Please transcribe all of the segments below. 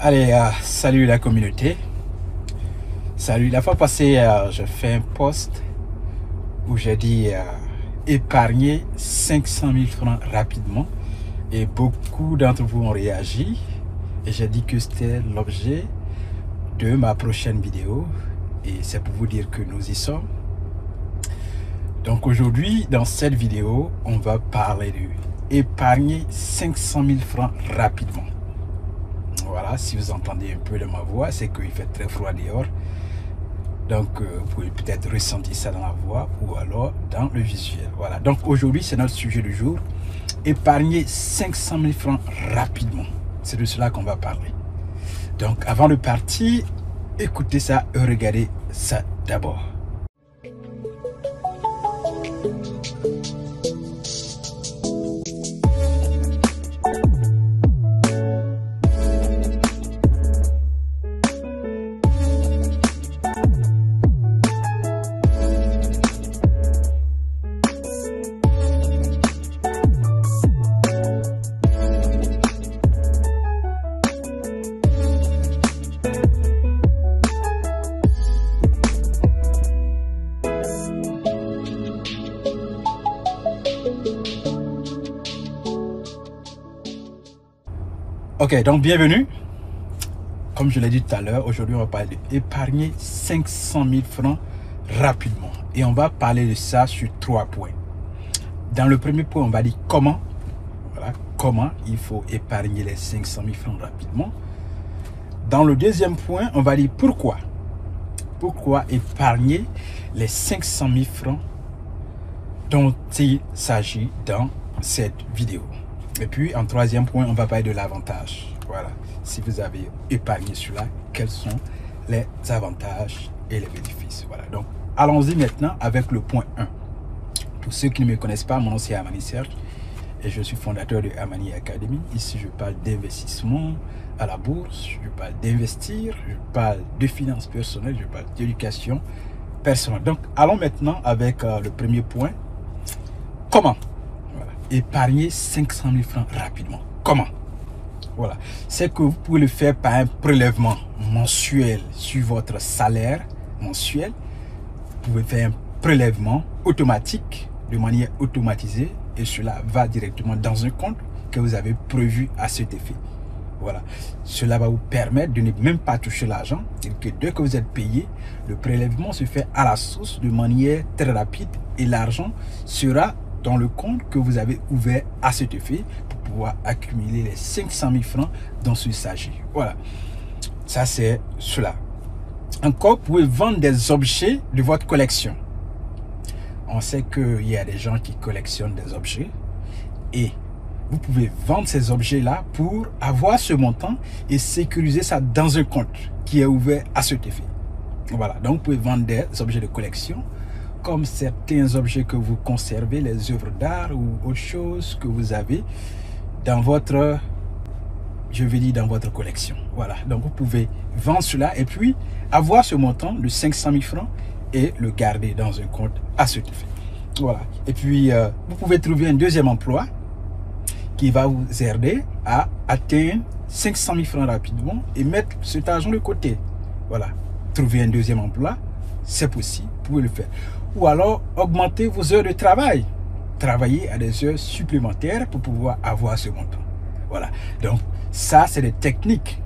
Allez, salut la communauté. Salut, la fois passée, j'ai fait un post où j'ai dit épargner 500 000 francs rapidement. Et beaucoup d'entre vous ont réagi. Et j'ai dit que c'était l'objet de ma prochaine vidéo. Et c'est pour vous dire que nous y sommes. Donc aujourd'hui, dans cette vidéo, on va parler de épargner 500 000 francs rapidement. Voilà, si vous entendez un peu de ma voix, c'est qu'il fait très froid dehors. Donc, vous pouvez peut-être ressentir ça dans la voix ou alors dans le visuel. Voilà, donc aujourd'hui, c'est notre sujet du jour. Épargner 500 000 francs rapidement. C'est de cela qu'on va parler. Donc, avant de partir, écoutez ça et regardez ça d'abord. Ok, donc bienvenue. Comme je l'ai dit tout à l'heure, aujourd'hui on va parler d'épargner 500 000 francs rapidement. Et on va parler de ça sur 3 points. Dans le premier point, on va dire comment. Voilà, comment il faut épargner les 500 000 francs rapidement. Dans le deuxième point, on va dire pourquoi. Pourquoi épargner les 500 000 francs dont il s'agit dans cette vidéo. Et puis, en troisième point, on va parler de l'avantage. Voilà. Si vous avez épargné cela, quels sont les avantages et les bénéfices. Voilà. Donc, allons-y maintenant avec le point 1. Pour ceux qui ne me connaissent pas, mon nom c'est Amani Serge et je suis fondateur de Amani Academy. Ici, je parle d'investissement à la bourse, je parle d'investir, je parle de finances personnelles, je parle d'éducation personnelle. Donc, allons maintenant avec le premier point. Comment épargner 500 000 francs rapidement? Comment? Voilà, c'est que vous pouvez le faire par un prélèvement mensuel sur votre salaire mensuel. Vous pouvez faire un prélèvement automatique de manière automatisée et cela va directement dans un compte que vous avez prévu à cet effet. Voilà, cela va vous permettre de ne même pas toucher l'argent et que dès que vous êtes payé, le prélèvement se fait à la source de manière très rapide et l'argent sera dans le compte que vous avez ouvert à cet effet pour pouvoir accumuler les 500 000 francs dont il s'agit. Voilà, ça c'est cela. Encore, vous pouvez vendre des objets de votre collection. On sait qu'il y a des gens qui collectionnent des objets et vous pouvez vendre ces objets-là pour avoir ce montant et sécuriser ça dans un compte qui est ouvert à cet effet. Voilà, donc vous pouvez vendre des objets de collection comme certains objets que vous conservez, les œuvres d'art ou autre chose que vous avez dans votre, je vais dire dans votre collection. Voilà, donc vous pouvez vendre cela et puis avoir ce montant de 500 000 francs et le garder dans un compte à cet effet. Voilà, et puis vous pouvez trouver un deuxième emploi qui va vous aider à atteindre 500 000 francs rapidement et mettre cet argent de côté. Voilà, trouver un deuxième emploi, c'est possible, vous pouvez le faire. Ou alors augmenter vos heures de travail. Travailler à des heures supplémentaires pour pouvoir avoir ce montant. Voilà. Donc, ça, c'est des techniques.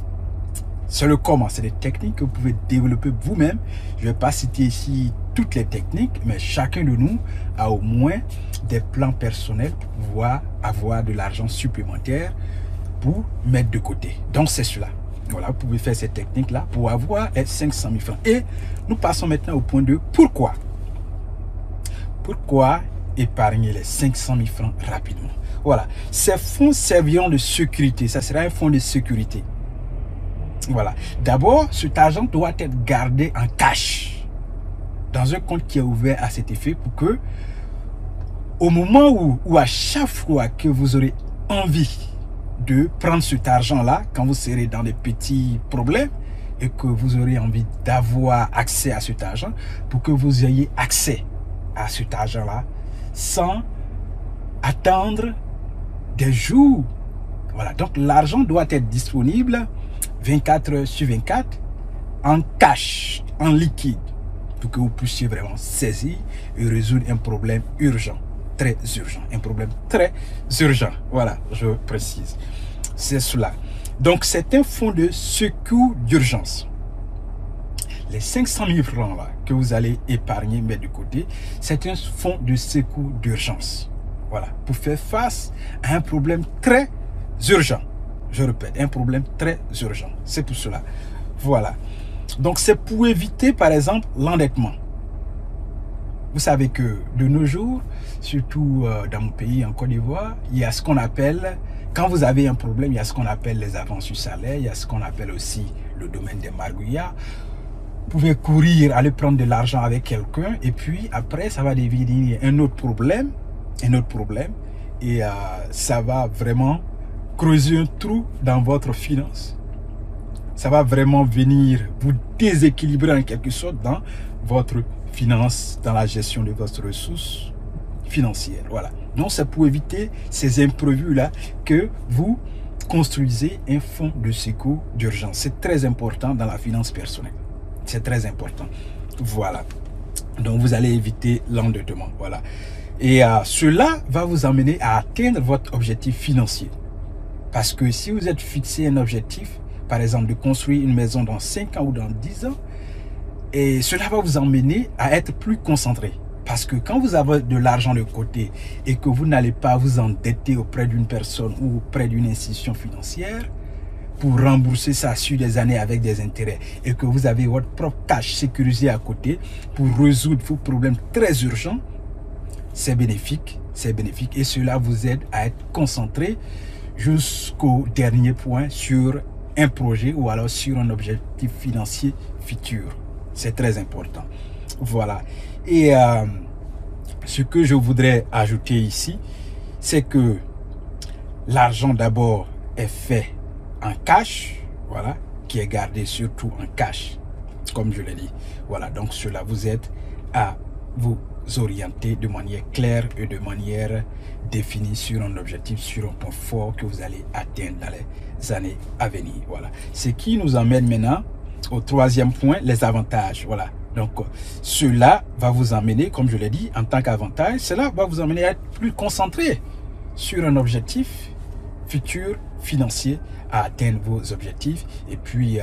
C'est le comment. C'est des techniques que vous pouvez développer vous-même. Je ne vais pas citer ici toutes les techniques, mais chacun de nous a au moins des plans personnels pour pouvoir avoir de l'argent supplémentaire pour mettre de côté. Donc, c'est cela. Voilà, vous pouvez faire cette technique-là pour avoir les 500 000 francs. Et nous passons maintenant au point 2. Pourquoi? Pourquoi épargner les 500 000 francs rapidement? Voilà, ces fonds serviront de sécurité. Ça sera un fonds de sécurité. Voilà. D'abord, cet argent doit être gardé en cash dans un compte qui est ouvert à cet effet pour que au moment où à chaque fois que vous aurez envie de prendre cet argent-là, quand vous serez dans des petits problèmes et que vous aurez envie d'avoir accès à cet argent, pour que vous ayez accès à cet argent-là sans attendre des jours. Voilà, donc l'argent doit être disponible 24 heures sur 24 en cash, en liquide, pour que vous puissiez vraiment saisir et résoudre un problème urgent, très urgent, un problème très urgent. Voilà, je précise. C'est cela. Donc, c'est un fonds de secours d'urgence. Les 500 000 francs là que vous allez épargner, mettre de côté, c'est un fonds de secours d'urgence. Voilà, pour faire face à un problème très urgent. Je répète, un problème très urgent. C'est pour cela. Voilà. Donc, c'est pour éviter, par exemple, l'endettement. Vous savez que de nos jours, surtout dans mon pays, en Côte d'Ivoire, il y a ce qu'on appelle, quand vous avez un problème, il y a ce qu'on appelle les avances sur salaire, il y a ce qu'on appelle aussi le domaine des margouillards. Vous pouvez courir, aller prendre de l'argent avec quelqu'un, et puis après, ça va devenir un autre problème, et ça va vraiment creuser un trou dans votre finance. Ça va vraiment venir vous déséquilibrer en quelque sorte dans votre finance, dans la gestion de votre ressource financière. Voilà. Donc, c'est pour éviter ces imprévus-là que vous construisez un fonds de secours d'urgence. C'est très important dans la finance personnelle. C'est très important. Voilà. Donc, vous allez éviter l'endettement. Voilà. Et cela va vous amener à atteindre votre objectif financier. Parce que si vous êtes fixé un objectif, par exemple de construire une maison dans 5 ans ou dans 10 ans, et cela va vous emmener à être plus concentré. Parce que quand vous avez de l'argent de côté et que vous n'allez pas vous endetter auprès d'une personne ou auprès d'une institution financière pour rembourser ça sur des années avec des intérêts, et que vous avez votre propre cash sécurisé à côté pour résoudre vos problèmes très urgents, c'est bénéfique, et cela vous aide à être concentré jusqu'au dernier point sur un projet ou alors sur un objectif financier futur. C'est très important. Voilà. Et ce que je voudrais ajouter ici, c'est que l'argent d'abord est fait en cash, voilà, qui est gardé surtout en cash, comme je l'ai dit. Voilà, donc cela vous aide à vous orienter de manière claire et de manière définie sur un objectif, sur un point fort que vous allez atteindre dans les années à venir. Voilà. Ce qui nous emmène maintenant au troisième point, les avantages. Voilà. Donc, cela va vous amener, comme je l'ai dit, en tant qu'avantage, cela va vous amener à être plus concentré sur un objectif futur financier, à atteindre vos objectifs et puis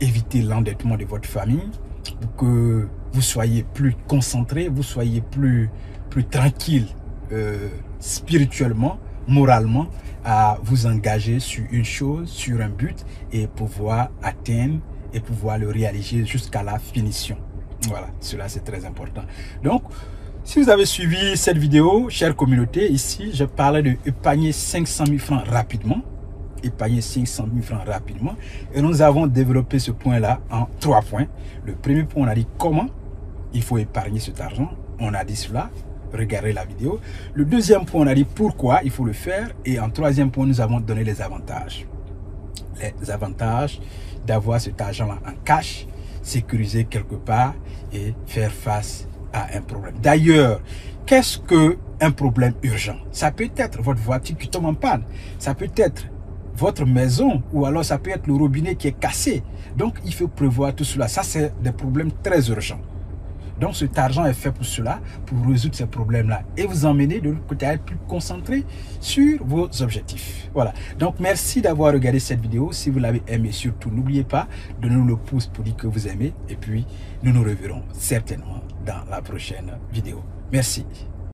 éviter l'endettement de votre famille pour que vous soyez plus concentré, vous soyez plus tranquille spirituellement, moralement, à vous engager sur une chose, sur un but et pouvoir atteindre et pouvoir le réaliser jusqu'à la finition. Voilà, cela c'est très important. Donc, si vous avez suivi cette vidéo, chère communauté, ici je parlais de épargner 500 000 francs rapidement. Épargner 500 000 francs rapidement. Et nous avons développé ce point-là en 3 points. Le premier point, on a dit comment il faut épargner cet argent. On a dit cela. Regardez la vidéo. Le deuxième point, on a dit pourquoi il faut le faire. Et en troisième point, nous avons donné les avantages. Les avantages d'avoir cet argent-là en cash, sécurisé quelque part et faire face à un problème. D'ailleurs, qu'est-ce qu'un problème urgent? Ça peut être votre voiture qui tombe en panne. Ça peut être votre maison ou alors ça peut être le robinet qui est cassé. Donc, il faut prévoir tout cela. Ça, c'est des problèmes très urgents. Donc, cet argent est fait pour cela, pour résoudre ces problèmes-là et vous emmener de l'autre côté à être plus concentré sur vos objectifs. Voilà. Donc, merci d'avoir regardé cette vidéo. Si vous l'avez aimé, surtout, n'oubliez pas de nous le pouce pour dire que vous aimez. Et puis, nous nous reverrons certainement dans la prochaine vidéo. Merci.